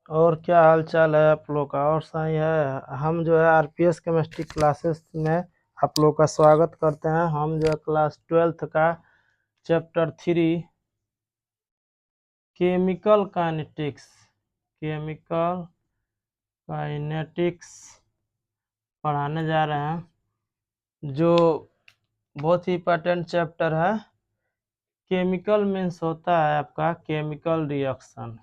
और क्या हाल चाल है आप लोग का? और सही है। हम जो है आरपीएस केमिस्ट्री क्लासेस में आप लोग का स्वागत करते हैं। हम जो है क्लास 12th का चैप्टर 3 केमिकल काइनेटिक्स पढ़ाने जा रहे हैं, जो बहुत ही इंपॉर्टेंट चैप्टर है। केमिकल मीन्स होता है आपका केमिकल रिएक्शन।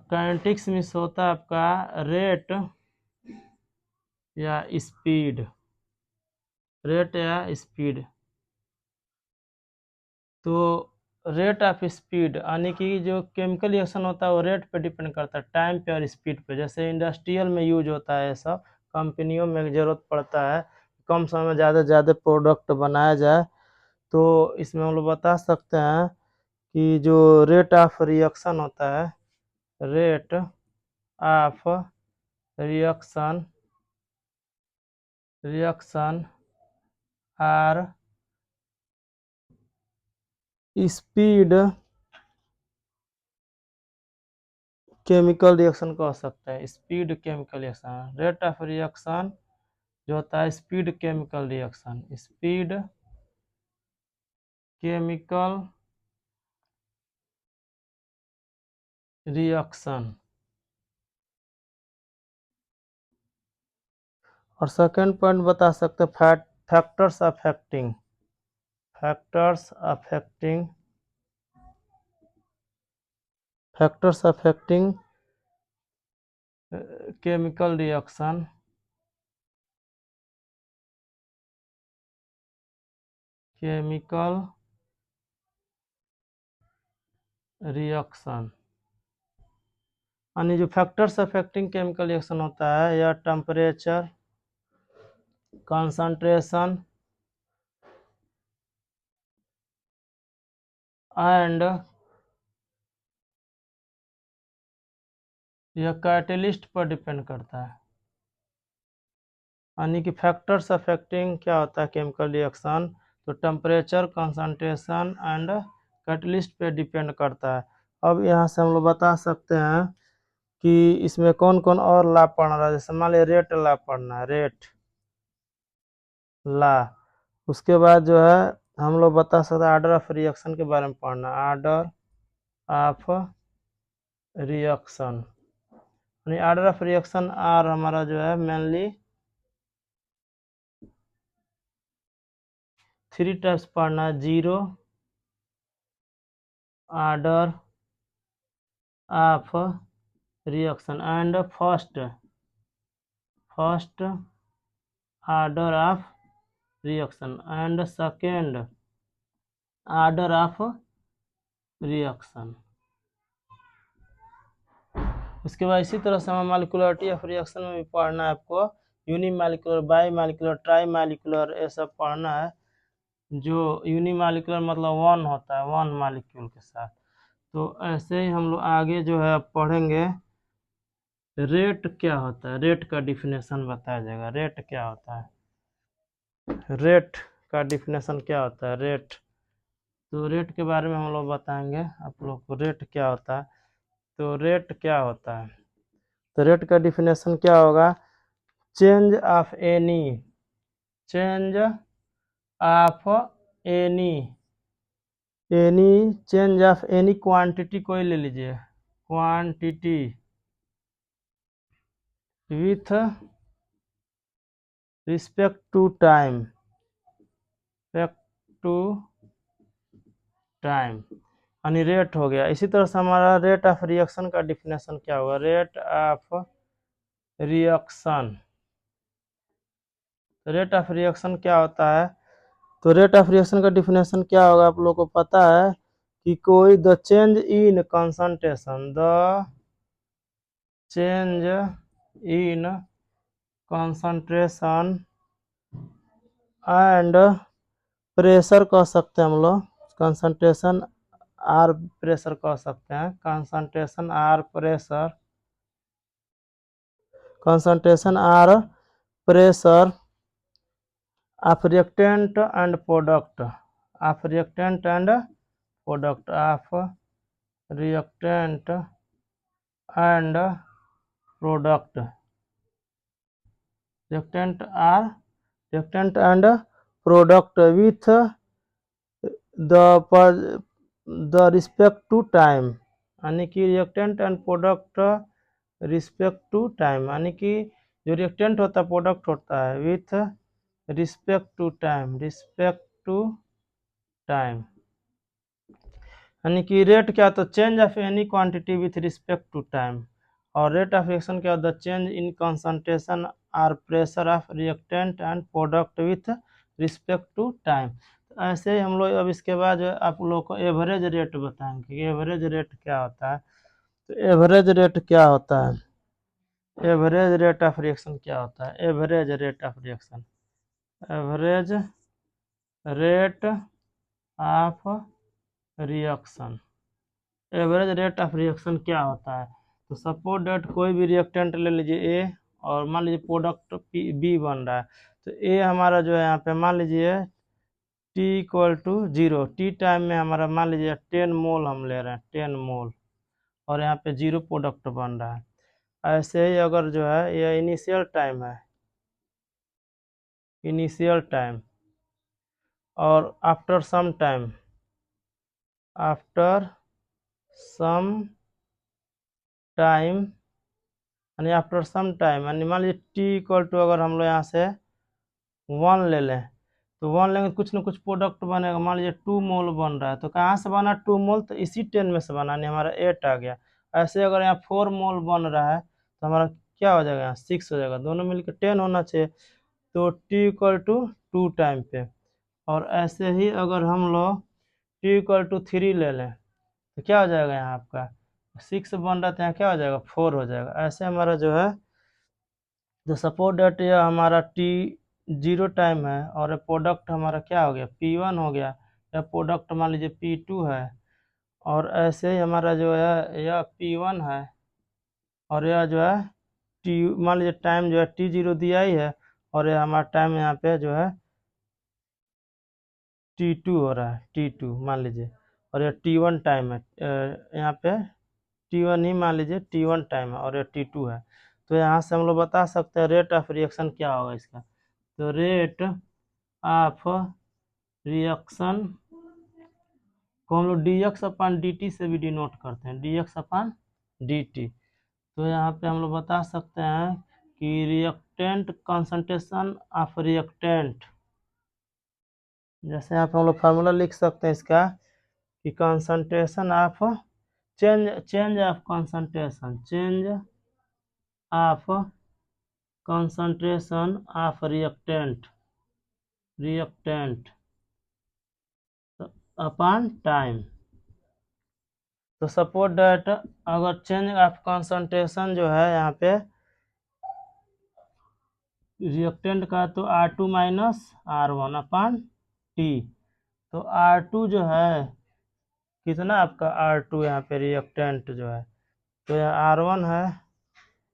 काइनेटिक्स मीन्स होता है आपका रेट या स्पीड। तो रेट ऑफ स्पीड यानी कि जो केमिकल रिएक्शन होता है वो रेट पे डिपेंड करता है, टाइम पे और स्पीड पे। जैसे इंडस्ट्रियल में यूज होता है, सब कंपनियों में ज़रूरत पड़ता है कम समय में ज़्यादा से ज़्यादा प्रोडक्ट बनाया जाए। तो इसमें हम लोग बता सकते हैं कि जो रेट ऑफ रिएक्शन होता है, rate of reaction or speed chemical reaction कह सकते हैं। Speed chemical reaction, rate of reaction जो होता है स्पीड केमिकल रिएक्शन और सेकंड पॉइंट बता सकते हैं फैक्टर्स अफेक्टिंग केमिकल रिएक्शन यानी जो फैक्टर्स अफेक्टिंग केमिकल रिएक्शन होता है यह टेम्परेचर, कंसंट्रेशन एंड यह कैटलिस्ट पर डिपेंड करता है। यानी कि फैक्टर्स अफेक्टिंग क्या होता है केमिकल रिएक्शन, तो टेम्परेचर, कंसंट्रेशन एंड कैटलिस्ट पे डिपेंड करता है। अब यहाँ से हम लोग बता सकते हैं कि इसमें कौन कौन और ला पढ़ना है। जैसे मान लिया रेट ला पढ़ना है, रेट ला। उसके बाद जो है हम लोग बता सकते हैं आर्डर ऑफ रिएक्शन के बारे में पढ़ना, आर्डर ऑफ रिएक्शन। यानी आर्डर ऑफ रिएक्शन आर हमारा जो है मेनली 3 टाइप्स पढ़ना है। 0 order of reaction and first order of reaction and second order of reaction. उसके बाद इसी तरह से हमें मालिकुलरिटी ऑफ रिएक्शन में भी पढ़ना है आपको। यूनिमालिकुलर, बाईमालिकुलर, ट्राईमालिकुलर ये सब पढ़ना है। जो यूनिमालिकुलर मतलब वन होता है, वन मालिक्यूल के साथ। तो ऐसे ही हम लोग आगे जो है पढ़ेंगे। रेट क्या होता है, रेट का डिफिनेशन बताया जाएगा। रेट क्या होता है, रेट का डिफिनेशन क्या होता है, रेट। तो रेट के बारे में हम लोग बताएंगे आप लोग को, रेट क्या होता है। तो रेट क्या होता है, तो रेट का डिफिनेशन क्या होगा, चेंज ऑफ एनी क्वांटिटी, कोई ले लीजिए, quantity with respect to time, यानी रेट हो गया। इसी तरह से हमारा रेट ऑफ रिएक्शन का डिफिनेशन क्या होगा, rate of reaction. Rate of reaction क्या होता है, तो रेट ऑफ रिएक्शन का डिफिनेशन क्या होगा आप लोग को पता है कि कोई the change in concentration, the change in concentration and pressure कह सकते हैं हम लोग, कंसंट्रेशन आर प्रेशर कह सकते हैं, concentration or pressure of reactant and product, of reactant and product, of reactant and product, reactant and product with the respect to time, यानी कि reactant and product respect to time, यानी कि जो reactant होता है प्रोडक्ट होता है with respect to time, respect to time, यानी कि रेट क्या होता है, change of any quantity with respect to time, और रेट ऑफ रिएक्शन क्या होता है, चेंज इन कंसंट्रेशन और pressure of reactant and product with respect to time. तो ऐसे ही हम लोग अब इसके बाद जो आप लोग को एवरेज रेट बताएंगे कि एवरेज रेट क्या होता है। तो एवरेज रेट क्या होता है, एवरेज रेट ऑफ रिएक्शन क्या होता है, average rate of reaction, average rate of reaction, average rate of reaction क्या होता है। तो सपोज डेट कोई भी रिएक्टेंट ले लीजिए ए, और मान लीजिए प्रोडक्ट बी बन रहा है, तो ए हमारा जो है यहाँ पे मान लीजिए T equal to 0, T time में हमारा मान लीजिए 10 मोल हम ले रहे हैं, 10 मोल, और यहाँ पे 0 प्रोडक्ट बन रहा है। ऐसे ही अगर जो है ये इनिशियल टाइम है, इनिशियल टाइम, और after some time, after some time, यानी आफ्टर सम टाइम, यानी मान लीजिए टी इक्वल टू अगर हम लोग यहाँ से 1 ले लें, तो 1 लेंगे कुछ ना कुछ प्रोडक्ट बनेगा, मान लीजिए 2 मोल बन रहा है, तो कहाँ से बना 2 मोल, तो इसी 10 में से बना, यानी हमारा 8 आ गया। ऐसे अगर यहाँ 4 मोल बन रहा है तो हमारा क्या हो जाएगा, यहाँ 6 हो जाएगा, दोनों मिलकर 10 होना चाहिए, तो टी इक्वल टू 2 टाइम पे। और ऐसे ही अगर हम लोग टी इक्वल टू 3 ले लें तो क्या हो जाएगा, यहाँ आपका 6 बन रहा था, यहाँ क्या हो जाएगा 4 हो जाएगा। ऐसे हमारा जो है जो सपोज डेट यह हमारा टी 0 टाइम है, और प्रोडक्ट हमारा क्या हो गया P1 हो गया, या प्रोडक्ट मान लीजिए P2 है, और ऐसे ही हमारा जो है यह P1 है, और यह जो है टी मान लीजिए टाइम जो है T0 दिया ही है, और यह हमारा टाइम यहाँ पे जो है T2 हो रहा है, T2 मान लीजिए, और यह T1 टाइम है, यहाँ पे T1 ही मान लीजिए T1 टाइम है, और यह T2 है। तो यहाँ से हम लोग बता सकते हैं रेट ऑफ रिएक्शन क्या होगा इसका। तो रेट ऑफ रिएक्शन को हम लोग dx/dt से भी डिनोट करते हैं, dx/dt। तो यहाँ पे हम लोग बता सकते हैं कि रिएक्टेंट कंसंट्रेशन ऑफ रिएक्टेंट, जैसे यहाँ पे हम लोग फार्मूला लिख सकते हैं इसका कि concentration of change of concentration, change of concentration of reactant, reactant upon time. तो सपोज डेट अगर चेंज ऑफ कंसंट्रेशन जो है यहाँ पे रिएक्टेंट का, तो R2 minus R1 upon T, तो R2 जो है कितना आपका R2 यहाँ पे रिएक्टेंट जो है, तो यह R1 है,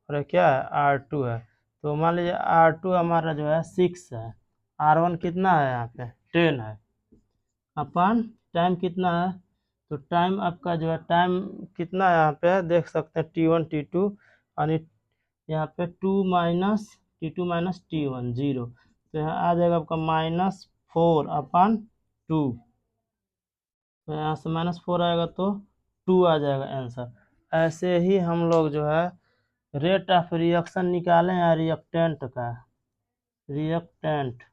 और क्या है R2 है। तो मान लीजिए R2 हमारा जो है 6 है, R1 कितना है यहाँ पे 10 है, अपन टाइम कितना है, तो टाइम आपका जो है टाइम कितना है यहाँ पे देख सकते हैं T1 T2, यानी यहाँ पे 2 - T2 - T1 0, तो यहाँ आ जाएगा आपका -4 अपन 2, तो यहाँ से -4 आएगा तो 2 आ जाएगा आंसर। ऐसे ही हम लोग जो है रेट ऑफ रिएक्शन निकालें या रिएक्टेंट का, रिएक्टेंट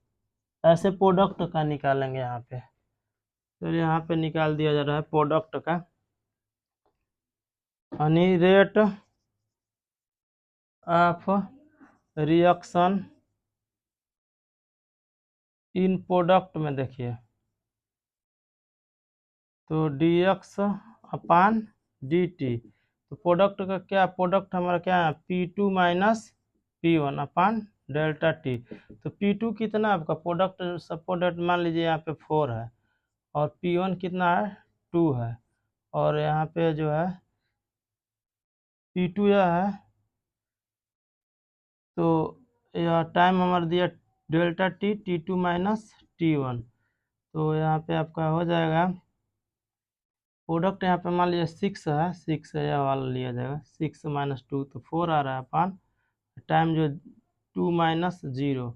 ऐसे प्रोडक्ट का निकालेंगे यहाँ पे, तो यहाँ पे निकाल दिया जा रहा है प्रोडक्ट का, यानी rate of reaction in product में देखिए, तो dx/dt, तो प्रोडक्ट का क्या, प्रोडक्ट हमारा क्या है P2 - P1 अपन डेल्टा टी। तो P2 कितना आपका प्रोडक्ट सपोज मान लीजिए यहाँ पे 4 है, और P1 कितना है 2 है, और यहाँ पे जो है P2 यह है, तो यह टाइम हमारा दिया डेल्टा टी T2 - T1, तो यहाँ पे आपका हो जाएगा प्रोडक्ट, यहाँ पे मान लीजिए 6 है, 6 है, यह वाला लिया जाएगा, 6 माइनस 2 तो 4 आ रहा है अपन टाइम जो 2 माइनस 0,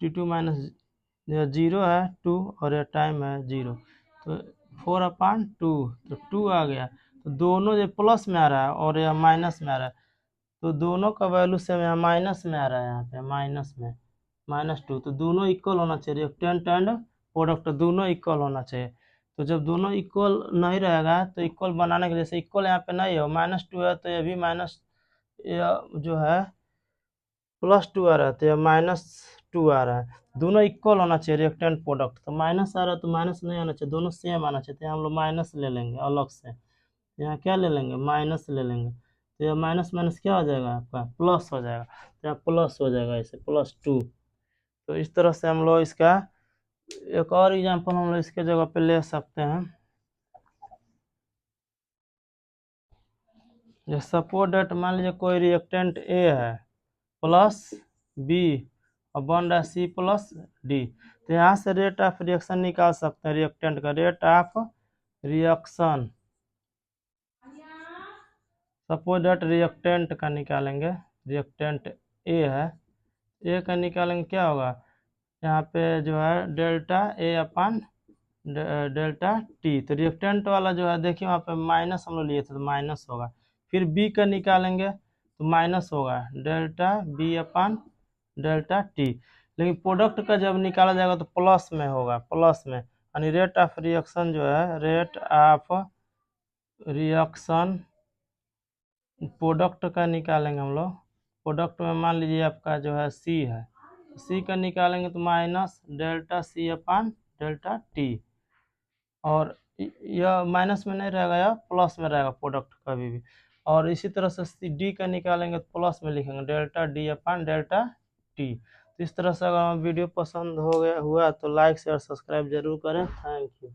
T2 माइनस 0 है 2 और यह टाइम है 0, तो 4/2 तो 2 आ गया। तो दोनों जो प्लस में आ रहा है और यह माइनस में आ रहा है, तो दोनों का वैल्यू से यहाँ माइनस में आ रहा है, यहाँ पे माइनस में -2, तो दोनों इक्वल होना चाहिए, रिएक्टेंट एंड प्रोडक्ट दोनों इक्वल होना चाहिए। तो जब दोनों इक्वल नहीं रहेगा तो इक्वल बनाने के लिए, जैसे इक्वल यहाँ पे नहीं हो, -2 है तो ये भी माइनस, जो है +2 आ रहा है तो यह -2 आ रहा है, दोनों इक्वल होना चाहिए रिएक्टेंट प्रोडक्ट। तो माइनस आ रहा है तो माइनस नहीं आना चाहिए, दोनों सेम आना चाहिए, तो यहाँ हम लोग माइनस ले लेंगे अलग से, यहाँ क्या ले लेंगे, माइनस ले लेंगे, तो यह माइनस माइनस क्या हो जाएगा आपका, प्लस हो जाएगा, तो यहाँ प्लस हो जाएगा इसे +2। तो इस तरह से हम लोग इसका एक और एग्जांपल हम लोग इसके जगह पे ले सकते हैं। सपोज डेट मान लीजिए कोई रिएक्टेंट ए है प्लस बी और बन रहा है सी प्लस डी, तो यहाँ से रेट ऑफ रिएक्शन निकाल सकते हैं, रिएक्टेंट का rate of reaction. Suppose date reactant का निकालेंगे, रिएक्टेंट ए है, ए का निकालेंगे क्या होगा, यहाँ पे जो है delta A upon delta T, तो रिएक्टेंट वाला जो है देखिए वहाँ पे माइनस हम लोग लिए थे तो माइनस होगा, फिर बी का निकालेंगे तो माइनस होगा डेल्टा बी अपन डेल्टा टी, लेकिन प्रोडक्ट का जब निकाला जाएगा तो प्लस में होगा, प्लस में, यानी रेट ऑफ रिएक्शन जो है, रेट ऑफ रिएक्शन प्रोडक्ट का निकालेंगे हम लोग। प्रोडक्ट में मान लीजिए आपका जो है सी है, सी का निकालेंगे तो माइनस डेल्टा सी अपन डेल्टा टी, और यह माइनस में नहीं रहेगा, यह प्लस में रहेगा प्रोडक्ट कभी भी। और इसी तरह से डी का निकालेंगे तो प्लस में लिखेंगे डेल्टा डी अपन डेल्टा टी। तो इस तरह से अगर वीडियो पसंद हो गया हुआ तो लाइक शेयर सब्सक्राइब जरूर करें। Thank you.